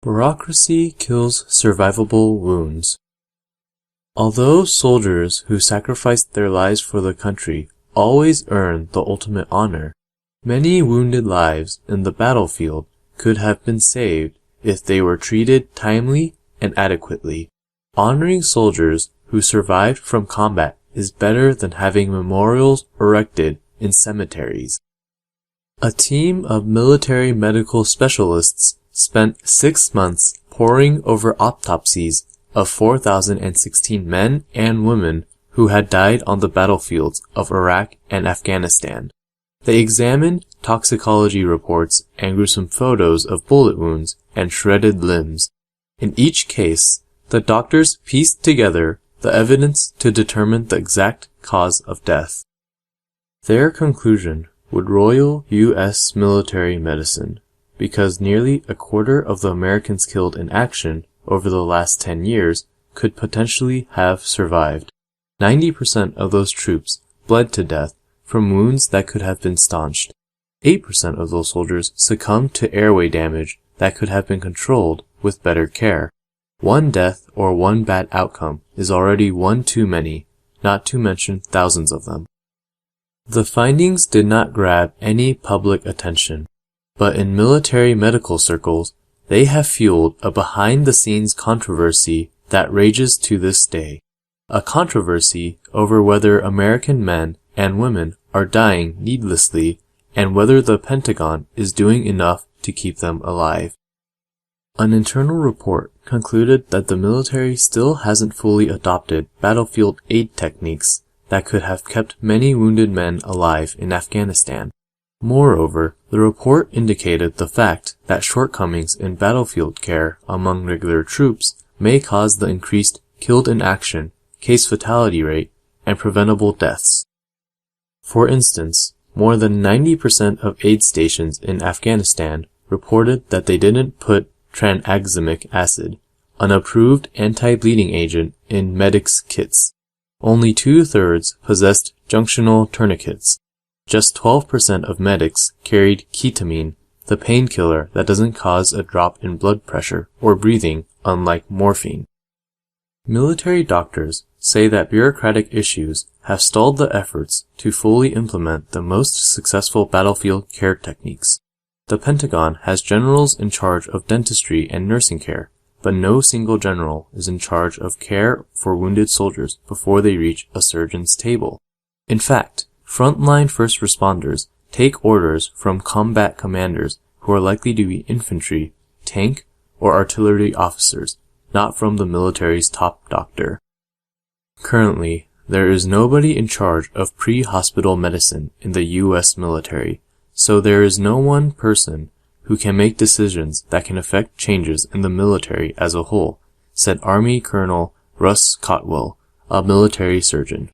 Bureaucracy kills survivable wounds. Although soldiers who sacrificed their lives for the country always earn the ultimate honor, many wounded lives in the battlefield could have been saved if they were treated timely and adequately. Honoring soldiers who survived from combat is better than having memorials erected in cemeteries. A team of military medical specialists spent 6 months poring over autopsies of 4,016 men and women who had died on the battlefields of Iraq and Afghanistan. They examined toxicology reports and gruesome photos of bullet wounds and shredded limbs. In each case, the doctors pieced together the evidence to determine the exact cause of death. Their conclusion would roil U.S. military medicine, because nearly a quarter of the Americans killed in action over the last 10 years could potentially have survived. 90% of those troops bled to death from wounds that could have been staunched. 8% of those soldiers succumbed to airway damage that could have been controlled with better care. One death or one bad outcome is already one too many, not to mention thousands of them. The findings did not grab any public attention, but in military medical circles, they have fueled a behind-the-scenes controversy that rages to this day. A controversy over whether American men and women are dying needlessly and whether the Pentagon is doing enough to keep them alive. An internal report concluded that the military still hasn't fully adopted battlefield aid techniques that could have kept many wounded men alive in Afghanistan. Moreover, the report indicated the fact that shortcomings in battlefield care among regular troops may cause the increased killed in action, case fatality rate, and preventable deaths. For instance, more than 90% of aid stations in Afghanistan reported that they didn't put tranexamic acid, an approved anti-bleeding agent, in medics' kits. Only 2/3 possessed junctional tourniquets. Just 12% of medics carried ketamine, the painkiller that doesn't cause a drop in blood pressure or breathing, unlike morphine. Military doctors say that bureaucratic issues have stalled the efforts to fully implement the most successful battlefield care techniques. The Pentagon has generals in charge of dentistry and nursing care, but no single general is in charge of care for wounded soldiers before they reach a surgeon's table. In fact, frontline first responders take orders from combat commanders who are likely to be infantry, tank, or artillery officers, not from the military's top doctor. Currently, there is nobody in charge of pre-hospital medicine in the U.S. military, so there is no one person who can make decisions that can affect changes in the military as a whole, said Army Colonel Russ Cotwell, a military surgeon.